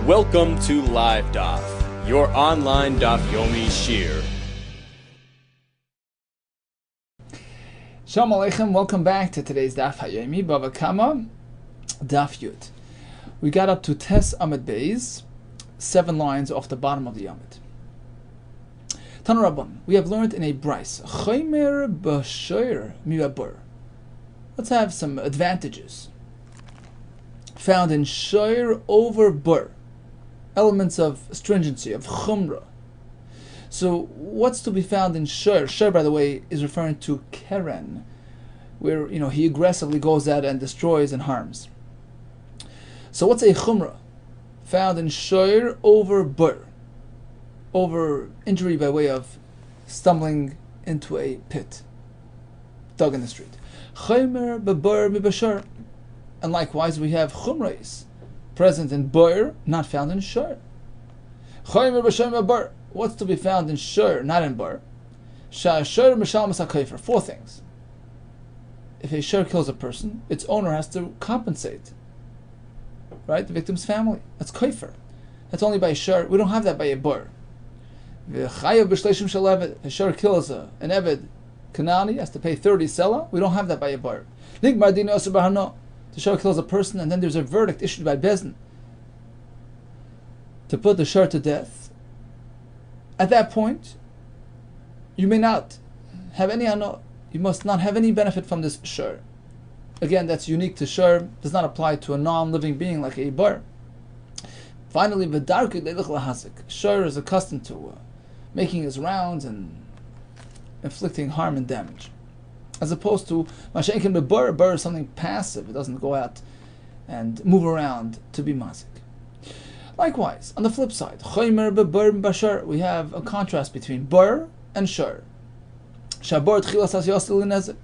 Welcome to Live DAF, your online DAF Yomi Shir. Shalom Aleichem, welcome back to today's DAF Hayomi, Bava Kamma, DAF Yud. We got up to Tes Amid Beis, 7 lines off the bottom of the Amid. Tanu Rabban, we have learned in a Bryce, Chaymer b'shoyer mi'abur. Let's have some advantages found in shoyer over bur, elements of stringency, of chumrah. So what's to be found in shoyer? Shoyer, by the way, is referring to keren, where he aggressively goes out and destroys and harms. So what's a chumrah found in shoyer over bur, over injury by way of stumbling into a pit dug in the street? Chaymer b'bur mi'bashar. And likewise, we have chumrais present in bur, not found in shur. Chaymer b'shar mi'bur. What's to be found in shur, not in bur? Sha'ashur mishalmas ha'kaifer. 4 things. If a shur kills a person, its owner has to compensate, right? The victim's family. That's kaifer. That's only by shur. We don't have that by a bur. V'chayav b'shleishim shel eved. A shur kills an eved Kanani, has to pay 30 selah. We don't have that by a bur. Nigmar dina osur b'hano. The shur kills a person, and then there's a verdict issued by Bezdin to put the shur to death. At that point, you may not have any ano. You must not have any benefit from this shur. Again, that's unique to shur. Does not apply to a non-living being like a bar. Finally, v'darku leilach lahasik. Shur is accustomed to making his rounds and inflicting harm and damage, as opposed to Masha'inkin b'bur. Bur is something passive. It doesn't go out and move around to be mazik. Likewise, on the flip side, Chaymer b'bur b'bashar, we have a contrast between bur and shur. Shabur tchilas as yosil nezik.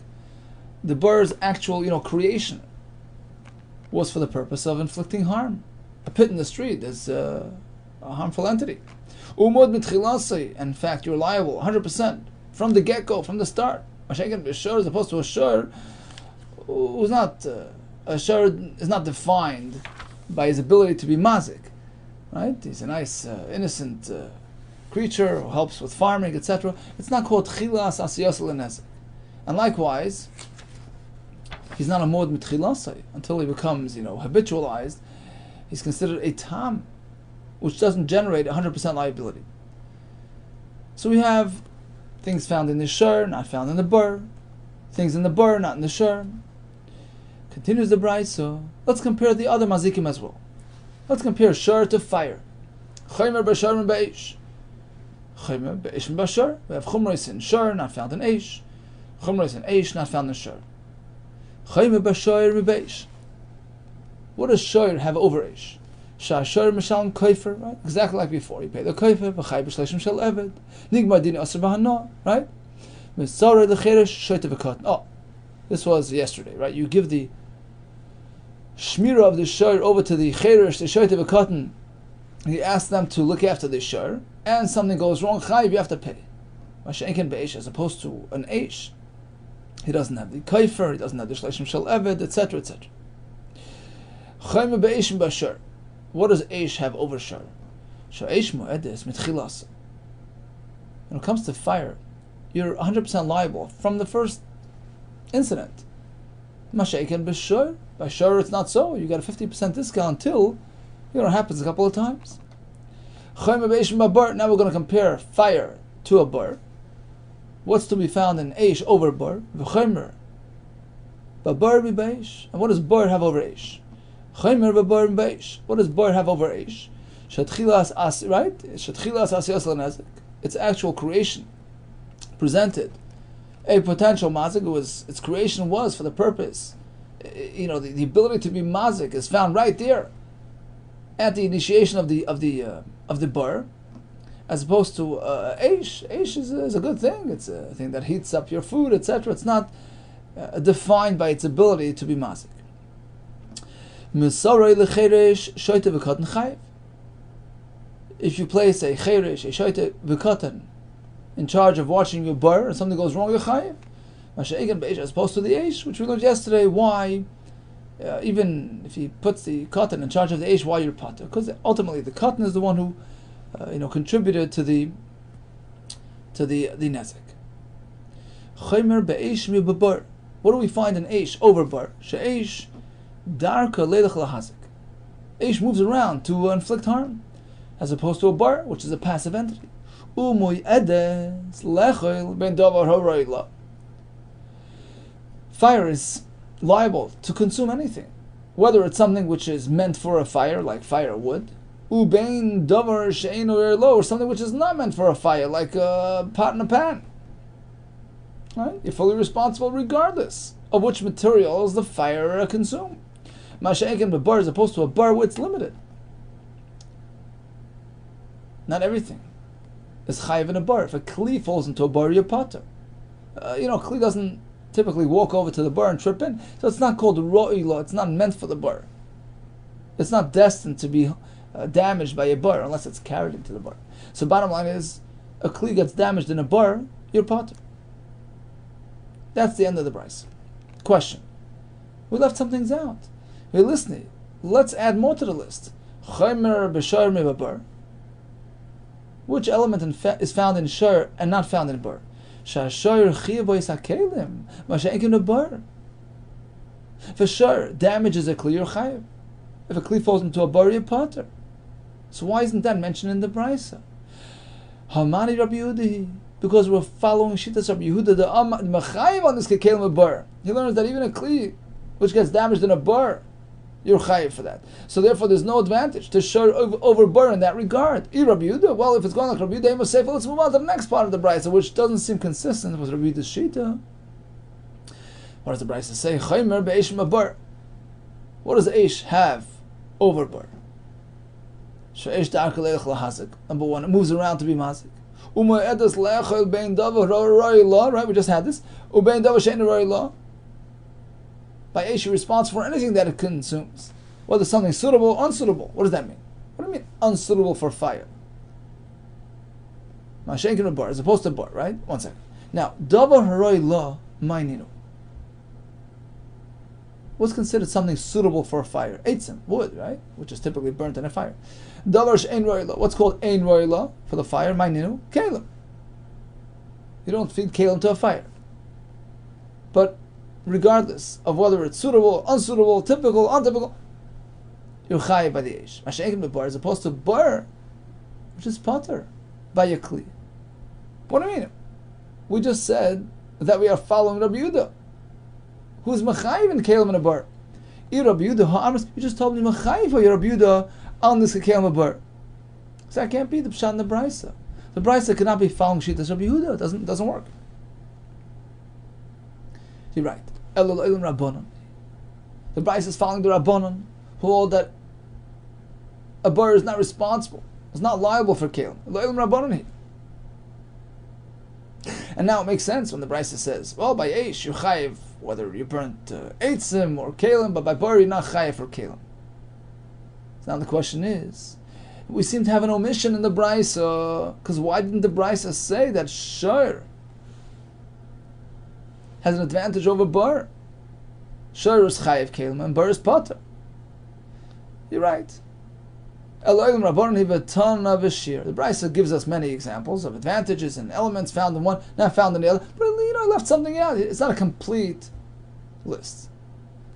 The bur's actual, creation was for the purpose of inflicting harm. A pit in the street is a harmful entity. Umod mitchilasei. In fact, you're liable 100% from the get-go, from the start. Masha'inkin b'shur, as opposed to a shur, who's not a shur is not defined by his ability to be mazik. Right? He's a nice, innocent creature who helps with farming, etc. It's not called chilas asiyos l'nezik. And likewise, he's not a mod mitchilasai until he becomes, habitualized. He's considered a tam, which doesn't generate 100% liability. So we have things found in the shur, not found in the bur. Things in the bur, not in the shur. Continues the brayso. Let's compare the other mazikim as well. Let's compare shur to fire. Chaymer b'shar and b'eish. Chaymer b'eish and b'shar. We have chumrais in shur, not found in eish. Chumrais in eish, not found in shur. Chaymer b'shar and b'eish. What does shur have over eish? Sha'ashur mishalm kaifer, right? Exactly like before. You pay the kaifer, v'chay b'shleishim shel eved. Nigmar dina osur b'hano, right? Mitzareh l'cheresh shoyte v'katan. Oh, this was yesterday, right? You give the shmira of the shur over to the cheresh, the shoyte v'katan. You ask them to look after the shur, and something goes wrong, chayiv, you have to pay. Masha'inkin b'eish, as opposed to an eish. He doesn't have the kaifer, he doesn't have the shleishim shel eved, etc., etc. Chaymer b'eish and b'shur. What does eish have over shur? Sha'eish mu'edes mitchilas. When it comes to fire, you're 100% liable from the first incident. Masha'inkin b'shur. By shur, it's not so. You get a 50% discount until it happens a couple of times. Chaymer b'eish and b'bur. Now we're going to compare fire to a bur. What's to be found in eish over bur? V'chaymer b'bur b'eish. And what does bur have over eish? Chaymer b'bur b'eish. What does bur have over eish? Shetchilas as, right? Shetchilas asiyos l'nezik. Its actual creation presented a potential mazik. Its creation was for the purpose. The ability to be mazik is found right there at the initiation of the bur, as opposed to eish. Eish is a good thing. It's a thing that heats up your food, etc. It's not defined by its ability to be mazik. If you place a cheresh, a shoyte v'katan, in charge of watching your bur, and something goes wrong, you're chayiv. As opposed to the eish, which we learned yesterday, why even if he puts the cotton in charge of the Eish, why you're Pater? Because ultimately the cotton is the one who contributed to the Nezek. Chaymer be'Eish mi b'bar. What do we find in Eish over Bar? She'Eish darka leilach lahazik. Eish moves around to inflict harm, as opposed to a Bar, which is a passive entity. Umoy edes lechel ben davar harayla. Fire is liable to consume anything, whether it's something which is meant for a fire, like firewood, ubein davar she'einu erlo, or something which is not meant for a fire, like a pot in a pan. Right? You're fully responsible regardless of which materials the fire consumed. Masha'ekin b'bar, as opposed to a bar, where it's limited. Not everything is chayiv in a bar. If a kli falls into a bar, you're pater. Kli doesn't typically walk over to the bar and trip in, so it's not called ro'ila. It's not meant for the bar. It's not destined to be damaged by a bar unless it's carried into the bar. So bottom line is, a kli gets damaged in a bar, you're pater. That's the end of the brayso. Question: we left some things out. We're listening. Let's add more to the list. Chaymer b'shar mevabar. Which element is found in shar and not found in bar? Shashar chiyav yisakelim, masha'ekin bar. For shar, damages a kli, you're chayiv. If a kli falls into a bar, you're pater. So why isn't that mentioned in the brayso? Hamani Rabbi Yehuda, because we're following Shittas Rabbi Yehuda, the Machayiv on this kekelim bar. He learns that even a kli which gets damaged in a bar, you're chayiv for that. So therefore, there's no advantage to share over bar in that regard. Rabbi Yehuda, well, if it's going like Rabbi Yehuda, he must say, well, let's move on to the next part of the brayso, which doesn't seem consistent with Rabbi Yehuda's shita. What does the brayso say? Chaymer be'eish bar. What does eish have over bar? She'eish da'arka leilach lahazik. Number one, it moves around to be mazik. Right, we just had this. By eish, responds for anything that it consumes, whether something suitable or unsuitable. What does that mean? What do you mean unsuitable for fire? Mashenkin bar, as opposed to bar, right? 1 second. Now, davar haroi la maininu. What's considered something suitable for a fire? Eitzim, wood, right? Which is typically burnt in a fire. Davar she'ein roila. What's called ein roila for the fire? Maininu, kalim. You don't feed kalim to a fire. But regardless of whether it's suitable, unsuitable, typical, untypical, you're chayiv by the eish. Mashenkin b'bar, as opposed to bar, which is pater by a kli. What do you mean? We just said that we are following Rabbi Yehuda, who's machayiv in kalim and a bar. Rabbi Yehuda, you just told me machayiv for Rabbi Yehuda on this kalim and bar. So that can't be the pshat in the brayso. The brayso cannot be following shittas Rabbi Yehuda. It doesn't work. You're right. Elul Elim Rabbanon. The brayso is following the Rabbanon, who hold that a bar is not responsible, is not liable for kalim. Elul Elim Rabbanon here. And now it makes sense when the brayso says, well, by eish you're chayiv whether you burnt eitzim or kalim, but by bar you're not chayiv for kalim. So now the question is, we seem to have an omission in the brayso, because why didn't the brayso say that shar has an advantage over bar? Shar is chayiv kalim and bar is pater. You're right. The brayso gives us many examples of advantages and elements found in one, not found in the other. But I left something out. It's not a complete list.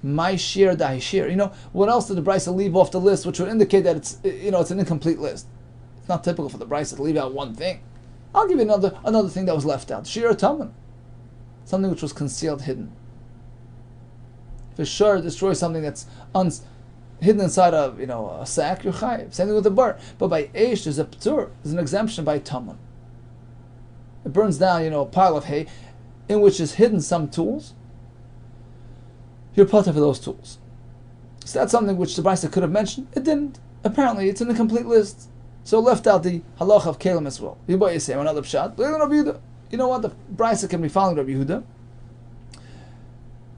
My shir, dahi shir. What else did the brayso leave off the list, which would indicate that it's an incomplete list? It's not typical for the brayso to leave out one thing. I'll give you another thing that was left out. Shir taman, something which was concealed, hidden. If a shir destroys something that's hidden inside of a sack, you're chayiv. Same thing with the bar. But by eish, there's a ptur, there's an exemption by taman. It burns down, a pile of hay in which is hidden some tools. You're pater for those tools. So that's something which the brayso could have mentioned. It didn't. Apparently, it's in a complete list. So it left out the halacha of kalim as well. You say another pshat. You know what? The brayso can be following Rabbi Yehuda.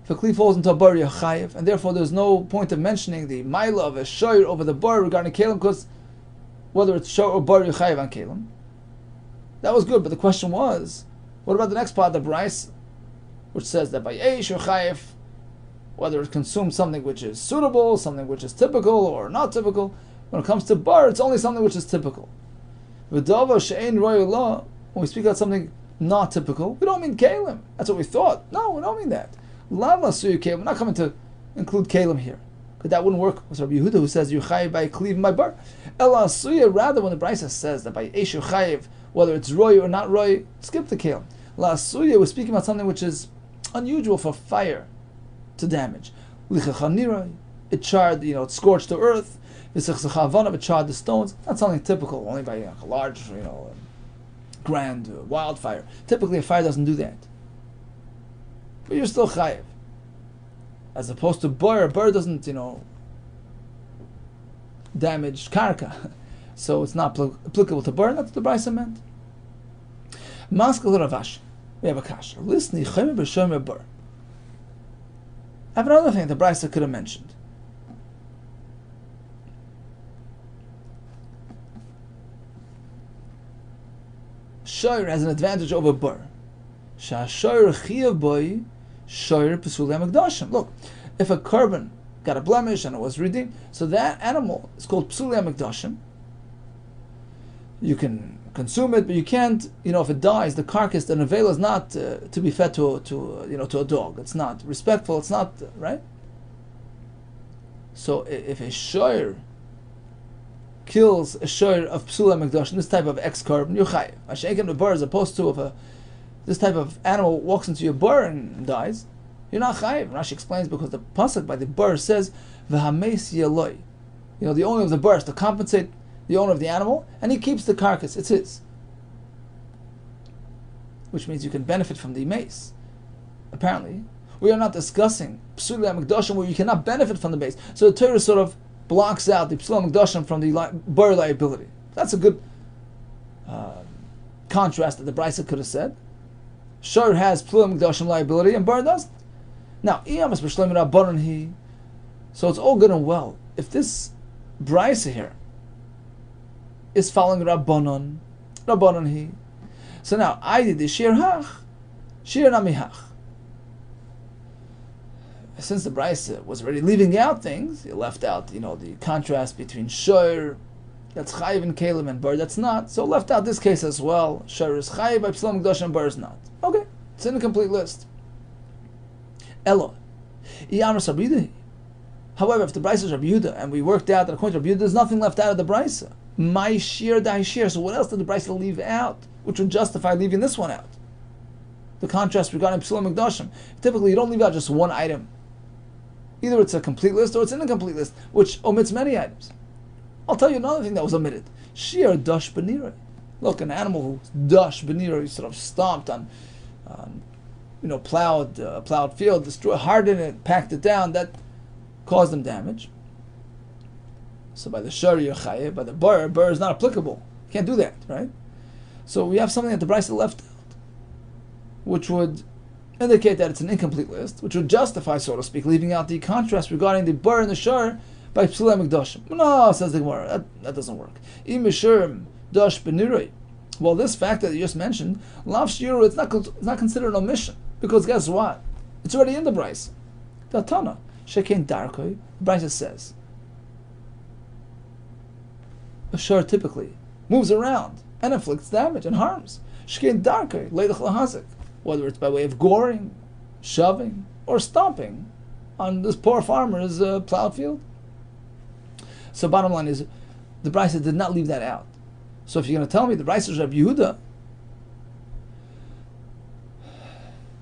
If a kli falls into a bar, you're chayiv, and therefore there's no point of mentioning the maila of a shayr over the bar regarding kalim, because whether it's shayr or bar, you're chayiv on kalim. That was good, but the question was, what about the next part of the brayso, which says that by eish you're chayiv, whether it consumes something which is suitable, something which is typical or not typical. When it comes to bar, it's only something which is typical. When we speak about something not typical, we don't mean kalim. That's what we thought. No, we don't mean that. We're not coming to include kalim here, because that wouldn't work with Rabbi Yehuda, who says you're chayiv by cleaving by bar. Rather, when the Brisa says that by eish you're chayiv, whether it's roy or not roy, skip the kalim. La suya, we're speaking about something which is unusual for fire to damage. It charred, it scorched the earth. It charred the stones. Not something typical, only by a large, grand wildfire. Typically, a fire doesn't do that. But you're still chayiv. As opposed to bar, bar doesn't, damage karka. So it's not applicable to bar. That's what the Brisa meant. Maskal Ravash. We have a kasha. Listen, bar. I have another thing the Brisa could have mentioned. Shoyer has an advantage over bar. Shoyer chiyav boy, shoyer pesulei hamikdashim. Look, if a korban got a blemish and it was redeemed, so that animal is called pesulei hamikdashim. You can consume it, but you can't. If it dies, the carcass, the nevela is not to be fed to a dog. It's not respectful. It's not right. So if a shoyer kills a shor of psula mikdash, this type of ex-korban, you're chayiv. Hashenken the bar, as opposed to if this type of animal walks into your bar and dies, you're not chayiv. Rashi explains because the pasuk by the bar says v'hameis yeloi. The owner of the bar is to compensate the owner of the animal, and he keeps the carcass. It's his, which means you can benefit from the mace. Apparently, we are not discussing psula mikdashim where you cannot benefit from the mace. So the Torah sort of blocks out the psula mikdashim from the bar liability. That's a good contrast that the Brisa could have said. Shor has psula mikdashim liability and bar doesn't. Now, so it's all good and well if this Brisa here is following Rabbanon he. So now I did the shir hach, shir nami hach. Since the Brisa was already leaving out things, he left out, the contrast between shor, that's chayiv and kalim, and bar that's not. So left out this case as well. Shor is chayiv by psula mikdash and bar is not. Okay, it's in a complete list. Elo, however, if the Brisa is Rabbi Yehuda, and we worked out that according to Rabbi Yehuda, there's nothing left out of the Brisa. My shir dai shir. So what else did the Brisa leave out, which would justify leaving this one out? The contrast regarding psula mikdashim. Typically, you don't leave out just one item. Either it's a complete list or it's an incomplete list, which omits many items. I'll tell you another thing that was omitted. Shir dash beniroi. Look, an animal who's dash beniroi, sort of stomped on plowed field, destroyed, hardened it, packed it down. That caused them damage. So by the shor you're chayiv, by the bar is not applicable. You can't do that, right? So we have something that the Brisa left out, which would indicate that it's an incomplete list, which would justify, so to speak, leaving out the contrast regarding the bar and the shor by psula mikdashim. No, says the Gemara, that doesn't work. Well, this fact that you just mentioned, lav shiru, it's not considered an omission, because guess what? It's already in the Brisa. The Tana shekein darkoi. The Brisa says a shor typically moves around and inflicts damage and harms. Shekein darkoi leidach lahazik. Whether it's by way of goring, shoving, or stomping on this poor farmer's plowed field. So bottom line is, the Brisa did not leave that out. So if you're going to tell me the Brisa is Rabbi Yehuda,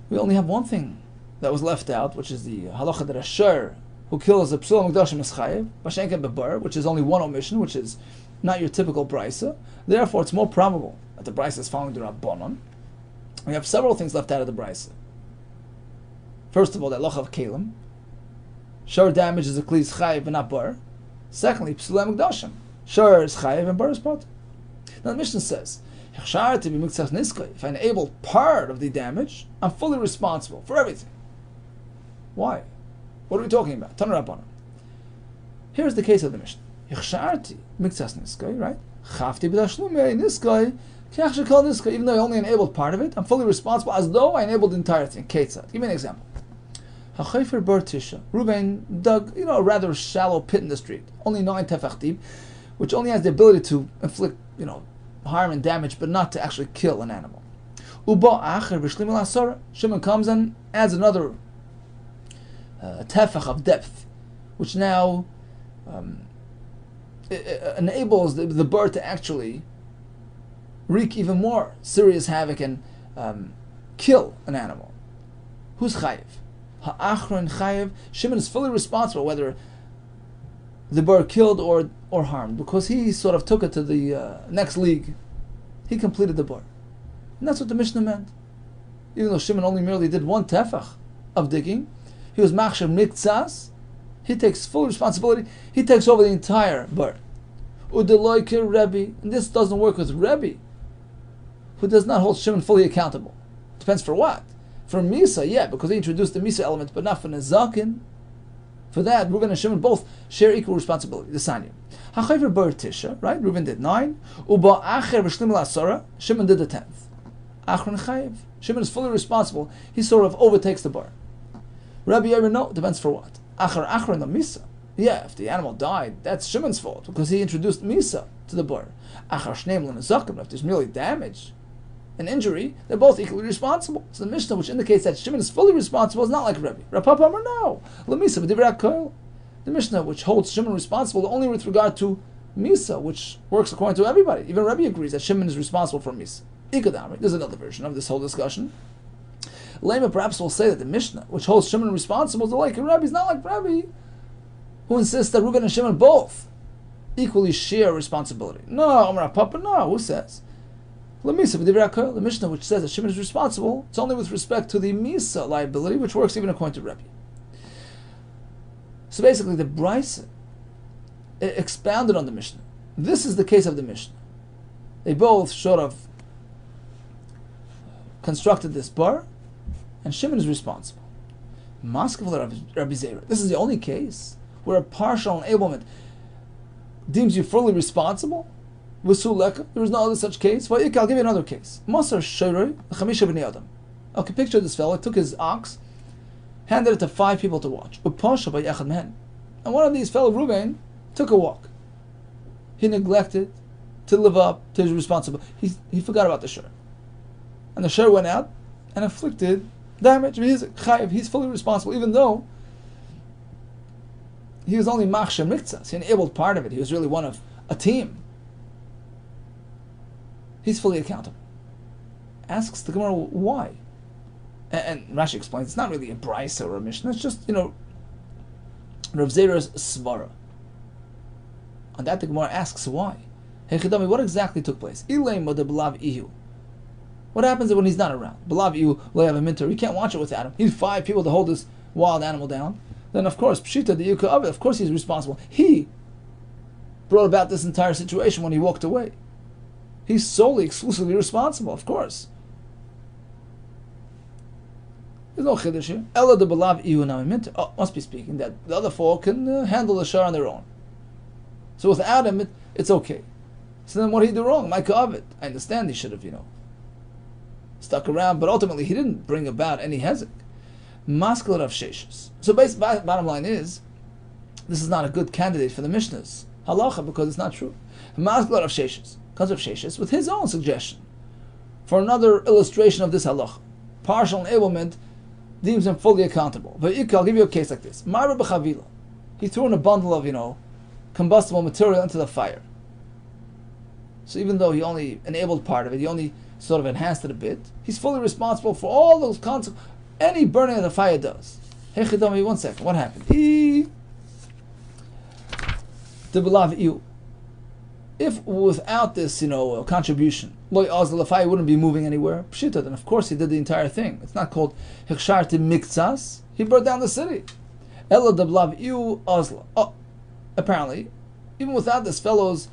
we only have one thing that was left out, which is the halacha that a shor who kills a psula mikdashim is chayiv, b'shenken bebar, which is only one omission, which is not your typical Brisa. Therefore, it's more probable that the Brisa is following the Rabbanon. We have several things left out of the Brisa. First of all, the halacha of kalim. Shor damage is a kli chayiv and not bar. Secondly, psula mikdashim. Shor is chayiv and bar is pot. Now the Mishnah says, if I enable part of the damage, I'm fully responsible for everything. Why? What are we talking about? Tana Rabbanan. Here's the case of the Mishnah. Right? Even though I only enabled part of it, I'm fully responsible as though I enabled the entire thing. Ketzad. Give me an example. HaChayfer bar Tisha. Reuven dug, a rather shallow pit in the street, only 9 tefach deep, which only has the ability to inflict, harm and damage, but not to actually kill an animal. Uba acher b'shlim al-asara. Shimon comes and adds another tefach of depth, which now enables the bird to actually wreak even more serious havoc and kill an animal. Who's chayiv? Ha'achron chayiv. Shimon is fully responsible whether the bird killed or harmed, because he sort of took it to the next league. He completed the bird. And that's what the Mishnah meant. Even though Shimon only merely did 1 tefach of digging, he was machsher miktsas. He takes full responsibility. He takes over the entire bird. Udeloike Rebbe. And this doesn't work with Rebbe, who does not hold Shimon fully accountable. Depends for what? For Misa, yeah, because they introduced the Misa element, but not for Nezakin. For that, Reuven and Shimon both share equal responsibility. The Sanya. HaChayver bar Tisha, right? Reuven did 9. Uba acher v'shlim al-asara. Shimon did the 10th. Achron chayiv. Shimon is fully responsible. He sort of overtakes the bar. Rabbi Yehuda, no, depends for what. Achron the Misa. Yeah, if the animal died, that's Shimon's fault, because he introduced Misa to the bar. Achar shneim l'nezakim. If there's merely damage, an injury, they're both equally responsible. So the Mishnah, which indicates that Shimon is fully responsible, is not like Rebbe. Rapapa Amar, no. L'misa v'divrei HaKol. The Mishnah, which holds Shimon responsible only with regard to Misa, which works according to everybody. Even Rebbe agrees that Shimon is responsible for Misa. Ikadamri, there's another version of this whole discussion. Lema perhaps will say that the Mishnah, which holds Shimon responsible, is like Rebbe, is not like Rebbe, who insists that Reuven and Shimon both equally share responsibility. No, Amar Papa, no. Who says? The Mishnah, which says that Shimon is responsible, it's only with respect to the Misa liability, which works even according to Rebbe. So basically, the Brisa expounded on the Mishnah. This is the case of the Mishnah. They both sort of constructed this bar, and Shimon is responsible. Rabbi Zera. This is the only case where a partial enablement deems you fully responsible. There is no other such case. Well, I'll give you another case. Okay, picture this fellow. Took his ox, handed it to 5 people to watch. And one of these fellow, Reuven, took a walk. He neglected to live up to his responsibility. He forgot about the shur. And the shur went out and inflicted damage. He's fully responsible, even though he was only machsher miktsas. He enabled part of it. He was really one of a team. He's fully accountable. Asks the Gemara why. And Rashi explains it's not really a brisa or a mishnah. It's just, Rav Zera's svara. On that the Gemara asks why. Hey Chidami, what exactly took place? What happens when he's not around? Belav ihu lo have a minter. You can't watch it without him. He needs 5 people to hold this wild animal down. Then of course, Pshita the Yuka of it, of course he's responsible. He brought about this entire situation when he walked away. He's solely, exclusively responsible, of course. There's no chiddush here. Ella de belav ihu nami minter. Oh, must be speaking that the other 4 can handle the shar on their own. So without him, it's okay. So then what did he do wrong? Micah of it. I understand he should have, stuck around, but ultimately he didn't bring about any hezek. Masculine of sheshes. So bottom line is, this is not a good candidate for the Mishnah's halacha because it's not true. Masculine of sheshes. Because of sheshes, with his own suggestion for another illustration of this halacha. Partial enablement deems him fully accountable. I'll give you a case like this. Marba b'chavila. He threw in a bundle of, combustible material into the fire. So even though he only enabled part of it, he only sort of enhanced it a bit, he's fully responsible for all those consequences. Any burning of the fire does. Hey Chidami, 1 second. What happened? If without this, contribution, the fire wouldn't be moving anywhere. Pshita, then of course he did the entire thing. It's not called Hekshar to Miktsas. He burned down the city. Ella deblav iu ozla. Oh, apparently, even without this fellow's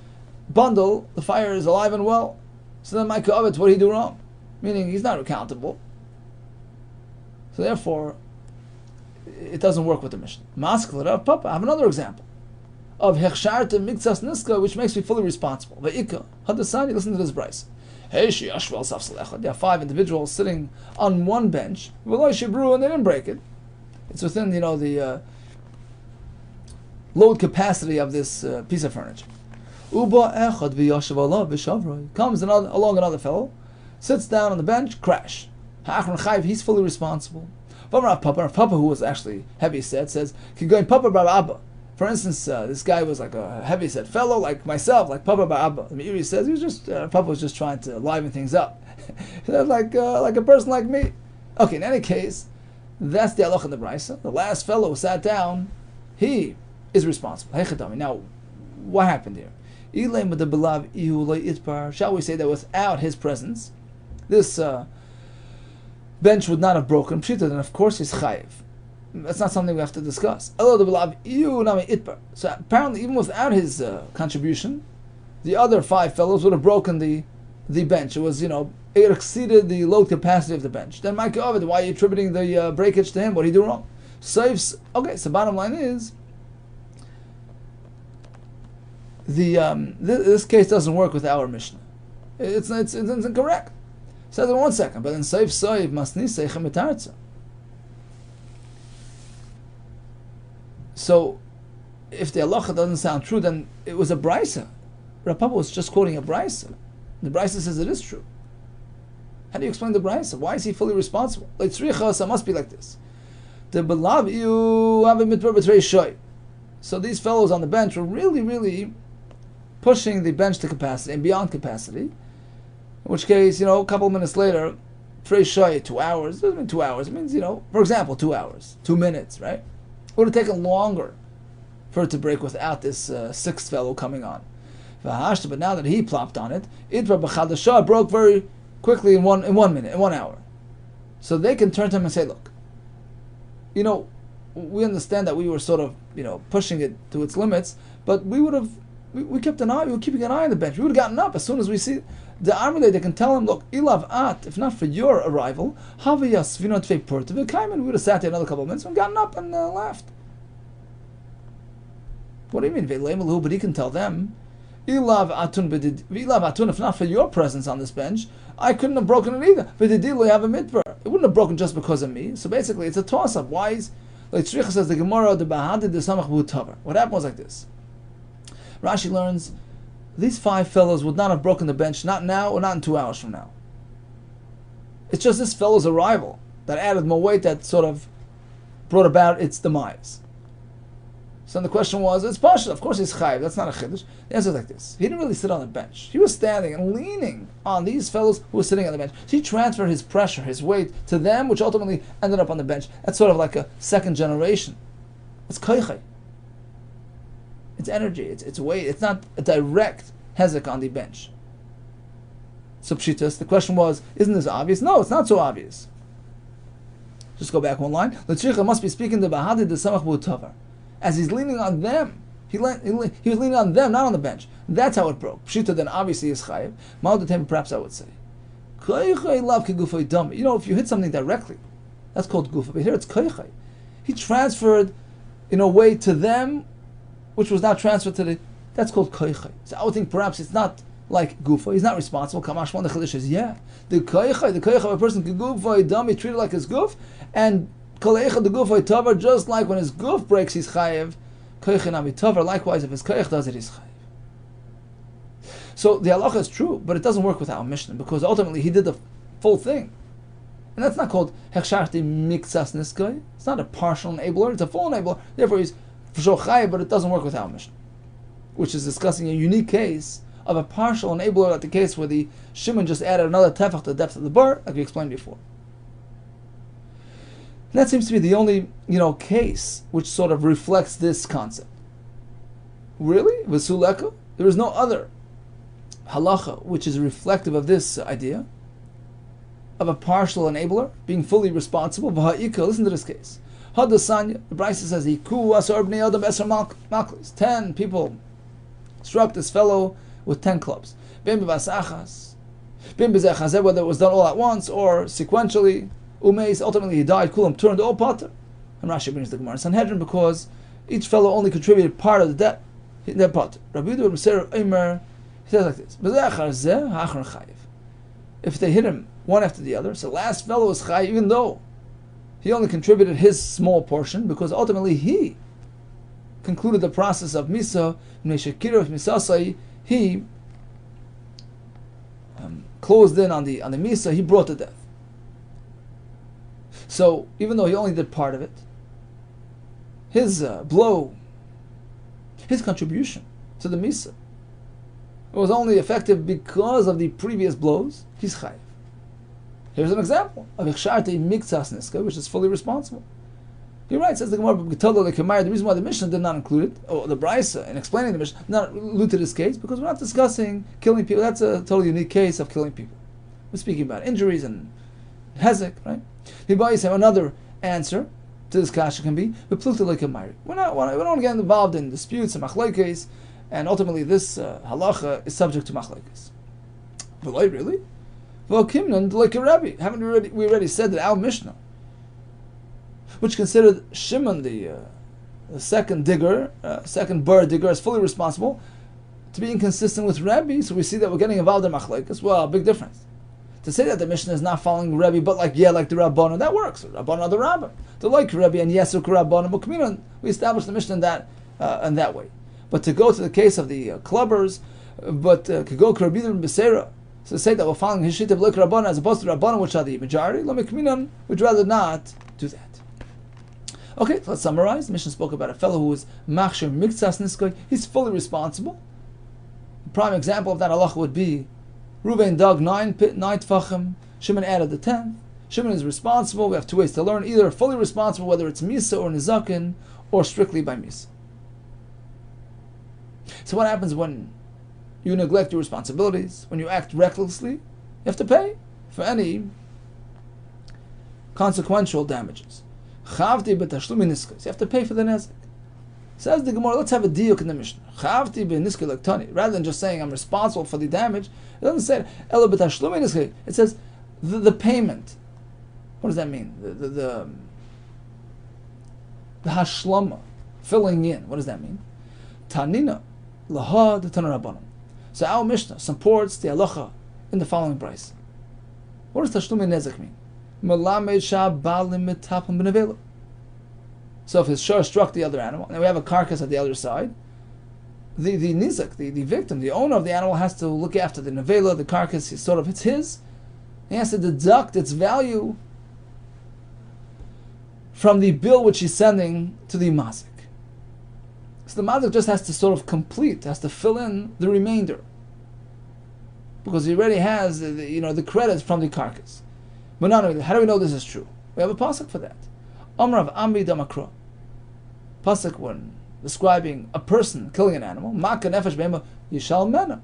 bundle, the fire is alive and well. So then Micah of it, what did he do wrong? Meaning he's not accountable. So therefore, it doesn't work with the Mishnah. Maskler of Papa. I have another example of Hechshar to Miktsas Niska, which makes me fully responsible. Ve'ika, Hadasani, listen to this Bryce. Hey, Shiyashval Safsalechad. There are 5 individuals sitting on one bench. V'loi Shibru, and they didn't break it. It's within, the load capacity of this piece of furniture. Uba echad v'yashav alav v'shavroi. Comes along another fellow, sits down on the bench, crash. Ha'achron chayiv, he's fully responsible. Papa, who was actually heavy set, says, "Kigoin Papa bar Abba." For instance, this guy was like a heavy set fellow, like myself, like Papa bar Abba. The Meiri says he was just Papa was just trying to liven things up, like a person like me. Okay, in any case, that's the halach in the brisa. The last fellow who sat down, he is responsible. Now, what happened here? Shall we say that without his presence, this bench would not have broken? Pshita, then of course he's chayiv. That's not something we have to discuss. So apparently, even without his contribution, the other 5 fellows would have broken the bench. It was, it exceeded the load capacity of the bench. Then Mike Ovid, why are you attributing the breakage to him? What did he do wrong? So bottom line is, this case doesn't work with our Mishnah. It's incorrect. Says in 1 second, but in Seif Masni Seichem Etarza. So, if the halacha doesn't sound true, then it was a brisa. Rav Papa was just quoting a brisa. The brisa says it is true. How do you explain the brisa? Why is he fully responsible? Like tzricha must be like this. The belav you have a mitzvah b'trei shoy. So these fellows on the bench were really, really pushing the bench to capacity and beyond capacity. In which case, a couple of minutes later, trei shoy, 2 hours. It doesn't mean 2 hours. It means, for example, 2 hours, 2 minutes, right? It would have taken longer for it to break without this 6th fellow coming on. But now that he plopped on it, Idra b'chadashah broke very quickly in 1 minute, in 1 hour. So they can turn to him and say, look, we understand that we were sort of, pushing it to its limits, but we were keeping an eye on the bench. We would have gotten up as soon as we see the Amrulay. They can tell him, look, ilav at, if not for your arrival, haviyas vinot fe purta v'kaimen. We would have sat there another couple of minutes and gotten up and left. What do you mean? Ve'leimalu, but he can tell them, ilav atun, if not for your presence on this bench, I couldn't have broken it either. V'didilay have a mitzvah. It wouldn't have broken just because of me. So basically, it's a toss-up. Why is, like Tzricha says, the Gemara, the bahadi the samach b'utavar. What happened was like this. Rashi learns, these 5 fellows would not have broken the bench, not now or not in 2 hours from now. It's just this fellow's arrival that added more weight, that sort of brought about its demise. So the question was, it's partial. Of course he's chayiv. That's not a chiddush. The answer is like this. He didn't really sit on the bench. He was standing and leaning on these fellows who were sitting on the bench. So he transferred his pressure, his weight to them, which ultimately ended up on the bench. That's sort of like a second generation. It's koichay. It's energy. It's weight. It's not a direct hezek on the bench. So pshitas, the question was, isn't this obvious? No, it's not so obvious. Just go back 1 line. L'tzricha must be speaking to bahadi the samach b'utavar. As he's leaning on them, he was leaning on them, not on the bench. That's how it broke. Pshita then obviously is chayiv. Ma'odatem, perhaps I would say, if you hit something directly, that's called gufa. But here it's koichay. He transferred in a way to them, which was not transferred to the. That's called koichay. So I would think perhaps it's not like gufa. He's not responsible. Kamash one the chiddush is the koichay of a person gufa dam, he treated like his guf, and koleicha the guf tavar, just like when his guf breaks he's chayiv. Koichay nami tavar. Likewise, if his koich does it, he's chayiv. So the halacha is true, but it doesn't work with our Mishnah, because ultimately he did the full thing. And that's not called hechsharti miktsas niskay. It's not a partial enabler, it's a full enabler. Therefore he's for sure chayiv, but it doesn't work with our Mishnah, which is discussing a unique case of a partial enabler, like the case where the Shimon just added another tefach to the depth of the bar, like we explained before. And that seems to be the only, case which sort of reflects this concept. Really? V'suleka? There is no other halacha which is reflective of this idea of a partial enabler being fully responsible. Listen to this case. Hadasanya, the Brisa says, Hiku asar bnei adam eser maklis. 10 people struck this fellow with 10 clubs. Bim b'vasachas, bim b'zechazeh, whether it was done all at once or sequentially. Umeis, ultimately he died. Kulam turned all potter. And Rashi brings the Gemara in Sanhedrin, because each fellow only contributed part of the debt. Their potter. Rabbi Yehuda Kessler, he says like this: if they hit him one after the other, so the last fellow is chayiv, even though He only contributed his small portion because ultimately he concluded the process of Misa. He closed in on the Misa, he brought the death. So even though he only did part of it, his his contribution to the Misa was only effective because of the previous blows. He's chayiv. Here's an example of Iksharti Miktsas Niska, which is fully responsible. You're right, says the Gemara, the reason why the Mishnah did not include it, or the Brisa, in explaining the Mishnah, did not allude to this case, because we're not discussing killing people. That's a totally unique case of killing people. We're speaking about injuries and hezek, right? Hibayis have another answer to this kasha can be, but we don't get involved in disputes and machlekes, and ultimately this halacha is subject to machlekes. But like, really? Haven't we already said that our Mishnah, which considered Shimon the second digger, second bird digger, as fully responsible, to be inconsistent with Rabbi, so we see that we're getting involved in machlekes. Well, big difference. To say that the Mishnah is not following Rabbi, but like the Rabbanon, that works. Rabbanon are the Rabbah. To like Rabbi and Yesuk Rabbanon Mukminon, we established the Mishnah in that way. But to go to the case of the clubbers, but to go Karabidin Besera, so to say that we're following his shita of like Rabbanon as opposed to Rabbanon, which are the majority, Lamikminon, we'd rather not do that. Okay, let's summarize. The Mishnah spoke about a fellow who is Machshir Miktsas Niskoy. He's fully responsible. A prime example of that halacha would be Reuven dug 9 tfachim, Shimon added the 10th. Shimon is responsible. We have two ways to learn: either fully responsible, whether it's Misa or Nizakin, or strictly by Misa. So what happens when you neglect your responsibilities, when you act recklessly? You have to pay for any consequential damages. Chavti b'tashlumi niskas. You have to pay for the nezik. Says the Gemara, let's have a diuk in the Mishnah. Chavti b'niska lektani. Rather than just saying I'm responsible for the damage, it doesn't say ela b'tashlumi niska. It says the payment. What does that mean? The hashlama, filling in. What does that mean? Tanina laha de tanarabanan. So our Mishnah supports the halacha in the following price. What does tashlumi nezek mean? So if his shor struck the other animal, and we have a carcass at the other side, the nizak, the victim, the owner of the animal has to look after the nevela, the carcass, it's his. He has to deduct its value from the bill which he's sending to the mazik. So the mazik just has to sort of complete, has to fill in the remainder, because he already has the credits from the carcass. But not only that, how do we know this is true? We have a pasuk for that. Amrav Ambi Damakra. Pasuk when describing a person killing an animal. Maka nefesh behema yishal mena.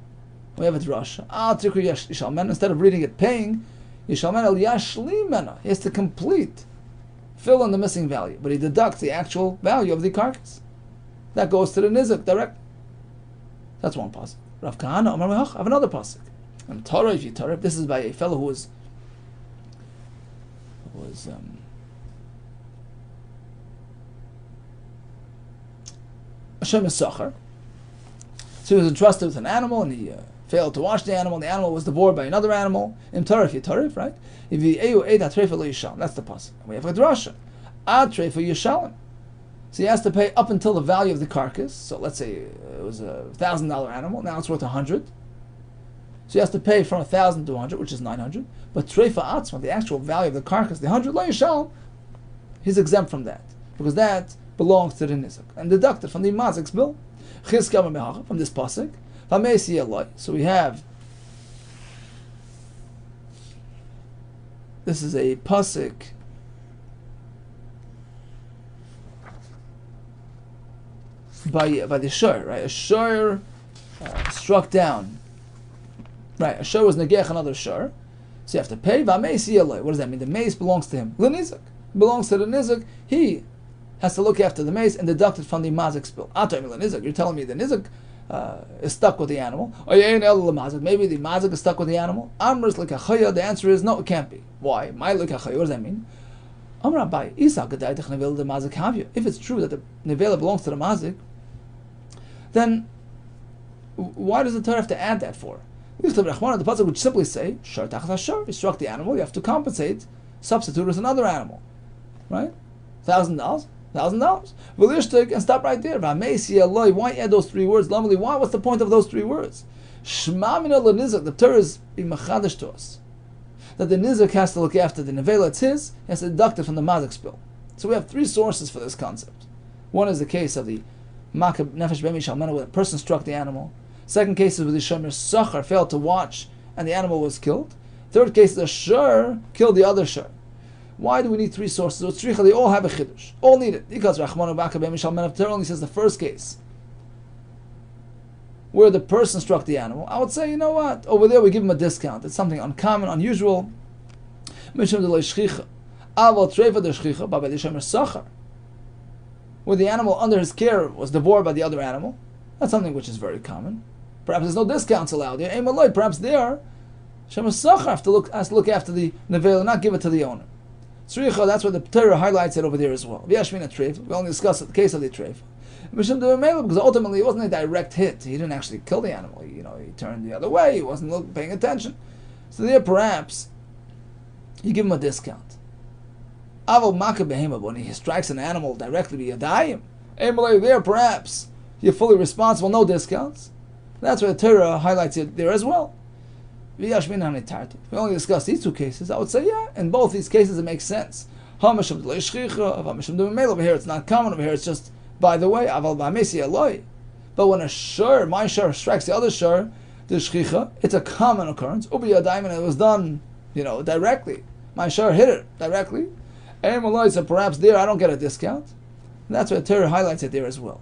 We have a drasha. Al tikru yishal mena. Instead of reading it paying, yishal mena yashli mena. He has to complete, fill in the missing value, but he deducts the actual value of the carcass. That goes to the nizak direct. That's one pasuk. Rav Kahana Amar Mehach. I have another pasuk. And Torah, if you Torah, this is by a fellow who was Hashem is Sachar. So he was entrusted with an animal, and he failed to wash the animal. The animal was devoured by another animal. Im tarif yitarif, right? If he ate atrefa lo yishal, that's the pasuk. We have a drasha. Atrefa yishalim. So he has to pay up until the value of the carcass. So let's say it was a $1,000 animal. Now it's worth 100. So he has to pay from 1,000 to 100, which is 900. But treifa atzma, the actual value of the carcass, the 100 lo yishal, he's exempt from that, because that belongs to the nizak and deducted from the mazik's bill. From this pasuk, so we have. This is a pasuk by the shor, right? A shor struck down. Right, a shor was negech another shor, so you have to pay. What does that mean? The mace belongs to him. L'nizak belongs to the nizak. He has to look after the mace and deduct it from the mazik's bill. You're telling me the nizak is stuck with the animal. Maybe the mazik is stuck with the animal. The answer is no, it can't be. Why? What does that mean? If it's true that the nevela belongs to the mazik, then why does the Torah have to add that for? The pasuk would simply say, he struck the animal, you have to compensate, substitute with another animal. right? $1,000, $1,000. And stop right there. Why add those three words? Why? What's the point of those three words? Shema mina lenizak. The Torah is being machadish to us that the nizak has to look after the nevela. It's his. He has to deduct it from the mazik spill. So we have three sources for this concept. One is the case of the makab nefesh b'mi shalmena, where a person struck the animal. Second case is where the shomer sachar failed to watch and the animal was killed. Third case, the shur killed the other shur. Why do we need three sources? They all have a chiddush. All need it. Because Rachmanu Baka B'mi Shalmena, Torah only says the first case, where the person struck the animal. I would say, you know what? Over there we give him a discount. It's something uncommon, unusual. Where the animal under his care was devoured by the other animal. That's something which is very common. Perhaps there's no discounts allowed. Perhaps there, Shemasachar has to look after the nevela and not give it to the owner. That's why the Torah highlights it over there as well. We only discuss the case of the treif. Because ultimately it wasn't a direct hit. He didn't actually kill the animal. He turned the other way. He wasn't paying attention. So there, perhaps you give him a discount. When he strikes an animal directly via dayim, there perhaps you're fully responsible. No discounts. That's why the Torah highlights it there as well. We only discuss these two cases. I would say, yeah, in both these cases it makes sense. Over here it's not common, over here it's just by the way. But when a shur, my shur, strikes the other shur, the shchicha, it's a common occurrence. And it was done, directly. My shur hit it directly. So perhaps there I don't get a discount. And that's why the Torah highlights it there as well.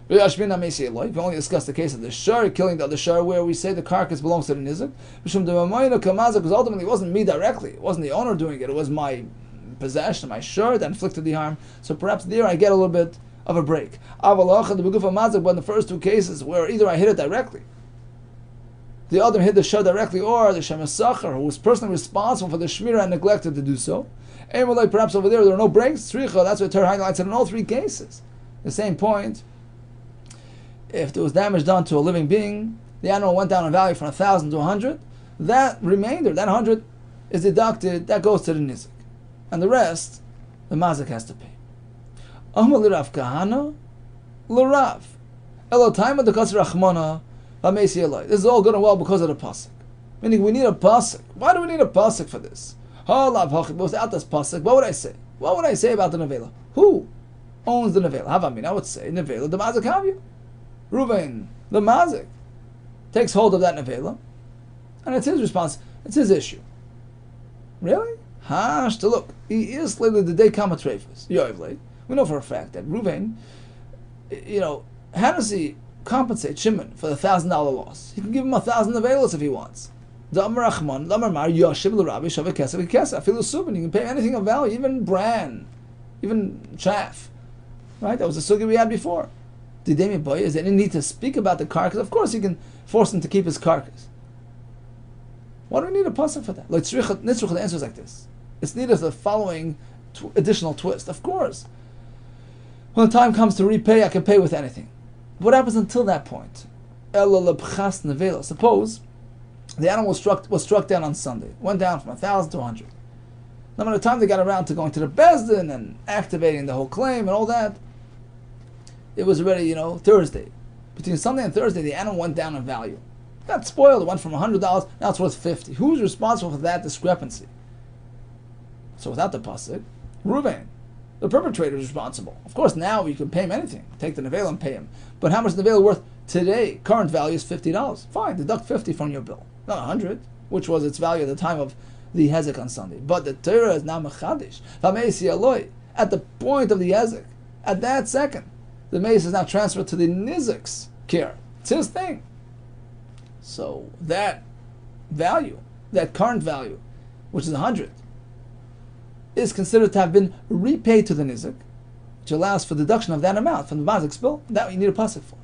We only discussed the case of the shur killing the other shur, where we say the carcass belongs to the nizik. Because ultimately it wasn't me directly, it wasn't the owner doing it, it was my possession, my shur that inflicted the harm. So perhaps there I get a little bit of a break. But in the first two cases, where either I hit it directly, the other hit the shur directly, or the shemasachar, who was personally responsible for the shmirah and neglected to do so. Perhaps over there are no breaks. That's what Torah highlights it in all three cases. The same point. If there was damage done to a living being, the animal went down in value from 1,000 to 100, that remainder, that 100, is deducted, that goes to the nizik. And the rest, the mazik has to pay. This is all good and well because of the pasuk. Meaning we need a pasuk. Why do we need a pasuk for this? Without this pasuk, what would I say? What would I say about the nevela? Who owns the nevela? I would say nevela the mazik havya. Reuven, the mazik, takes hold of that nevela, and it's his response. It's his issue. Really? To look. He is the day Kamma treifus. We know for a fact that Reuven, how does he compensate Shimon for the $1,000 loss? He can give him 1,000 nevelos if he wants. You can pay anything of value, even bran, even chaff. Right? That was the sugya we had before. Is there any need to speak about the carcass? Of course, you can force him to keep his carcass. Why do we need a pasuk for that? The answer is like this. It's needed the following additional twist. Of course, when the time comes to repay, I can pay with anything. What happens until that point? Suppose the animal was struck down on Sunday, went down from 1,000 to 100. Now, by the time they got around to going to the Bezdin and activating the whole claim and all that, it was already, Thursday. Between Sunday and Thursday, the animal went down in value. Got spoiled. It went from $100, now it's worth $50. Who's responsible for that discrepancy? So without the pasuk, Reuven, the perpetrator, is responsible. Of course, now you can pay him anything. Take the nevela and pay him. But how much is the nevela worth today? Current value is $50. Fine, deduct 50 from your bill. Not 100, which was its value at the time of the hezek on Sunday. But the Torah is now mechadish. At the point of the hezek, at that second, the mace is now transferred to the nizik's care. It's his thing. So that value, that current value, which is 100, is considered to have been repaid to the nizik, which allows for deduction of that amount from the mazik's bill. That you need a pasuk for.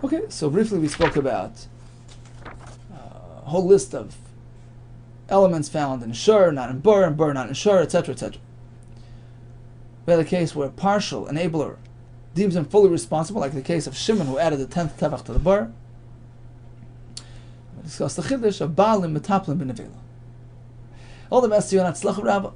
Okay, so briefly we spoke about a whole list of elements found in shur, not in bur, and bur not in shur, etc., etc. We had a case where a partial enabler deems him fully responsible, like the case of Shimon, who added the 10th tevach to the bur. We discussed the chiddush of Baalim Metaplim B'Nevela. All the best to you and Atzlacha Rabba.